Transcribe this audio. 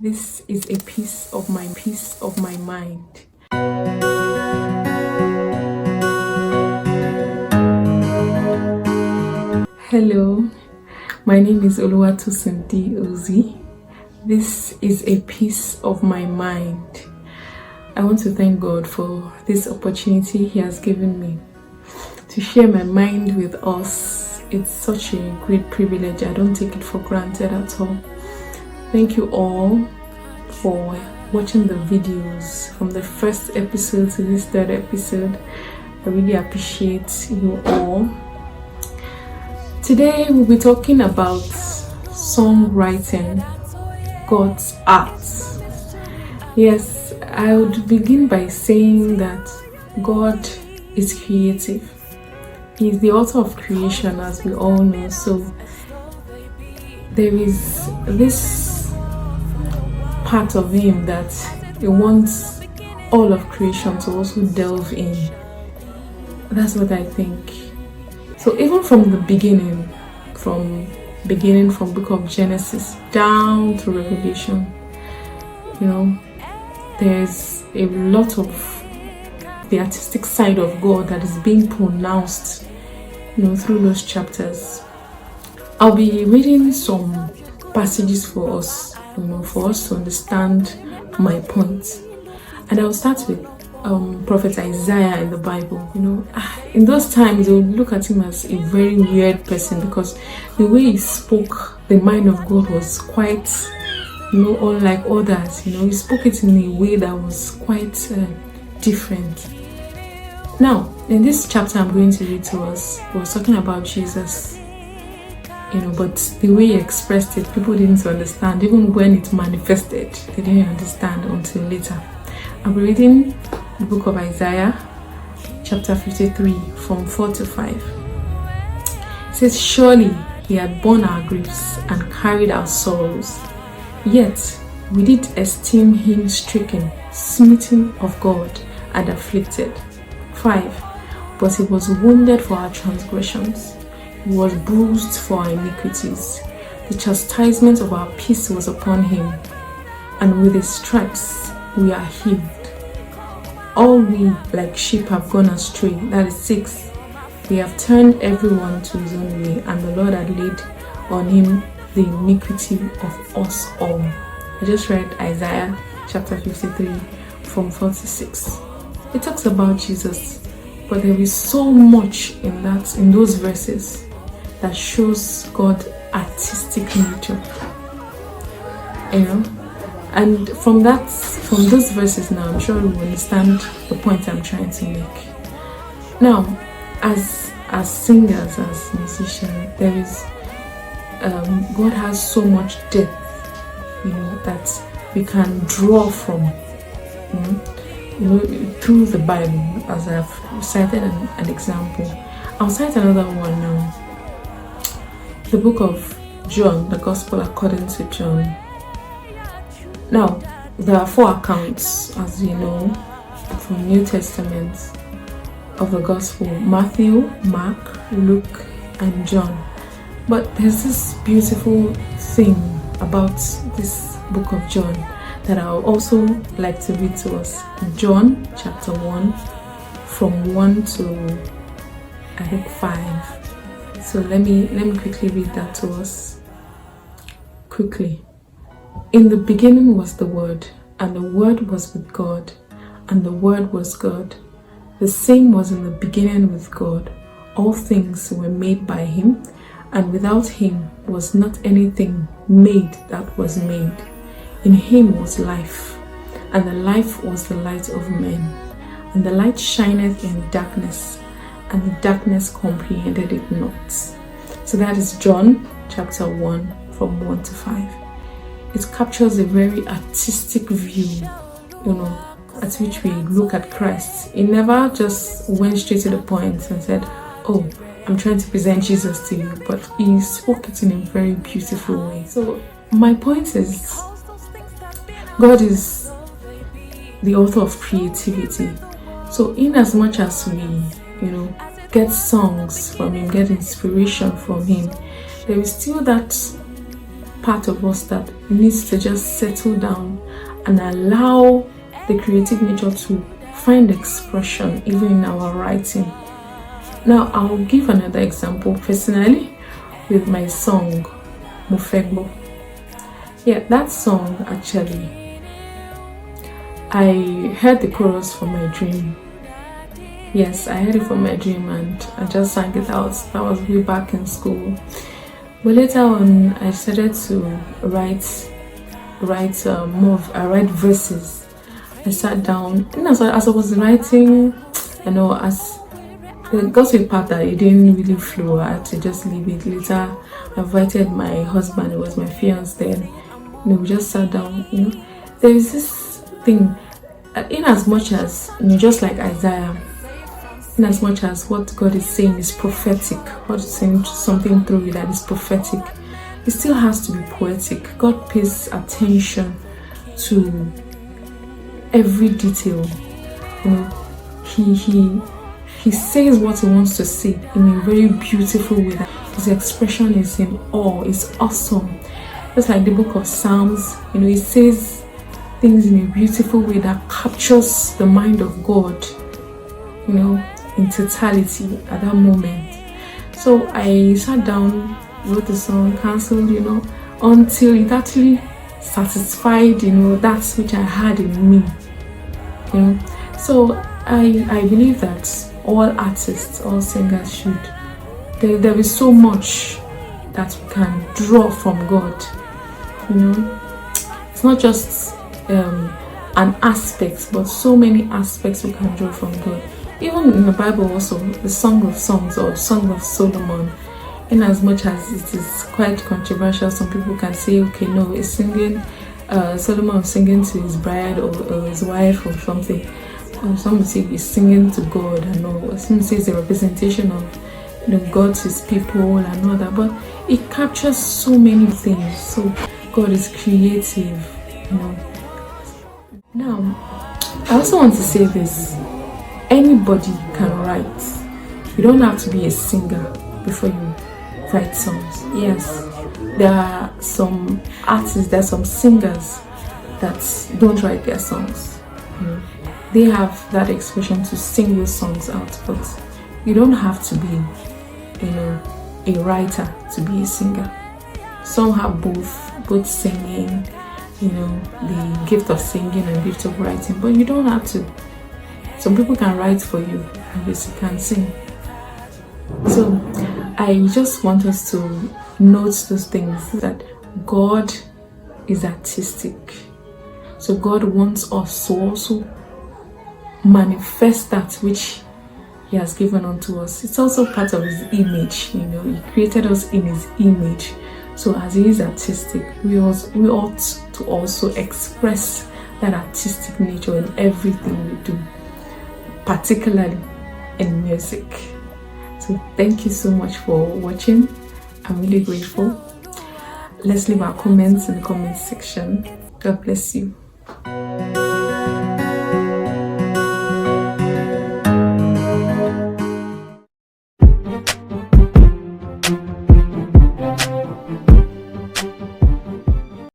This is a piece of my mind. Hello, my name is Oluwatosin D. Ozi. This is a piece of my mind. I want to thank God for this opportunity He has given me to share my mind with us. It's such a great privilege. I don't take it for granted at all. Thank you all for watching the videos from the first episode to this third episode. I really appreciate you all. Today we'll be talking about songwriting, God's art. Yes, I would begin by saying that God is creative. He is the author of creation, as we all know. So there is this part of Him that He wants all of creation to also delve in. That's what I think. So even from the beginning, from Book of Genesis down to Revelation, there's a lot of the artistic side of God that is being pronounced, through those chapters. I'll be reading some passages for us, for us to understand my point. And I'll start with Prophet Isaiah in the Bible. In those times, they would look at him as a very weird person because the way he spoke, the mind of God was quite, unlike others. He spoke it in a way that was quite different. Now, in this chapter I'm going to read to us, he was talking about Jesus. But the way he expressed it, people didn't understand. Even when it manifested, they didn't understand until later. I'll be reading the book of Isaiah, chapter 53, from 4 to 5. It says, "Surely He had borne our griefs and carried our sorrows, yet we did esteem Him stricken, smitten of God, and afflicted." 5. "But He was wounded for our transgressions, He was bruised for our iniquities. The chastisement of our peace was upon Him, and with His stripes we are healed. All we like sheep have gone astray." That is 6. "We have turned everyone to his own way, and the Lord had laid on Him the iniquity of us all." I just read Isaiah chapter 53 from 4 to 6. It talks about Jesus, but there is so much in those verses that shows God's artistic nature. And from those verses now, I'm sure you will understand the point I'm trying to make. Now, as singers, as musicians, there is God has so much depth, that we can draw from, through the Bible. As I've cited an example, I'll cite another one now. The book of John, the Gospel according to John. Now, there are 4 accounts, as you know, from New Testament of the Gospel: Matthew, Mark, Luke, and John. But there's this beautiful thing about this book of John that I would also like to read to us. John chapter 1, from 1 to I think 5. So let me quickly read that to us. Quickly. "In the beginning was the Word, and the Word was with God, and the Word was God. The same was in the beginning with God. All things were made by Him, and without Him was not anything made that was made. In Him was life, and the life was the light of men. And the light shineth in darkness, and the darkness comprehended it not." So that is John chapter 1 from 1 to 5. It captures a very artistic view, at which we look at Christ. He never just went straight to the point and said, "Oh, I'm trying to present Jesus to you," but He spoke it in a very beautiful way. So my point is, God is the author of creativity. So in as much as we, get songs from Him, get inspiration from Him, there is still that part of us that needs to just settle down and allow the creative nature to find expression even in our writing. Now, I'll give another example personally with my song, Mufegbo. Yeah, that song actually, I heard the chorus from my dream. Yes, I heard it from my dream and I just sang it out. That was way back in school. But later on, I started to write verses. I sat down, and as I was writing, as it got to a part that it didn't really flow, I had to just leave it. Later, I invited my husband, it was my fiance then. We just sat down. There is this thing, in as much as, just like Isaiah, in as much as what God is saying is prophetic, God is saying something through it that is prophetic, it still has to be poetic. God pays attention to every detail. He says what he wants to say in a very beautiful way. His expression is in awe, it's awesome. Just like the book of Psalms, it says things in a beautiful way that captures the mind of God, in totality at that moment. So I sat down, wrote the song, cancelled, until it actually satisfied, that which I had in me. So I believe that all artists, all singers should. There is so much that we can draw from God. It's not just an aspect, but so many aspects we can draw from God. Even in the Bible also, the Song of Songs or Song of Solomon, in as much as it is quite controversial, some people can say, okay, no, it's singing, Solomon was singing to his bride or his wife or something. Or some say he's singing to God and all. Some say it's a representation of God to his people and all that. But it captures so many things. So God is creative, Now, I also want to say this. Anybody can write. You don't have to be a singer before you write songs. Yes, there are some artists, there are some singers that don't write their songs. They have that expression to sing those songs out, but you don't have to be, a writer to be a singer. Some have both singing, the gift of singing and gift of writing, but you don't have to. Some people can write for you and you can sing. So I just want us to note those things, that God is artistic. So God wants us to also manifest that which He has given unto us. It's also part of His image. He created us in His image. So as He is artistic, we ought to also express that artistic nature in everything we do, particularly in music. So thank you so much for watching. I'm really grateful. Let's leave our comments in the comment section. God bless you.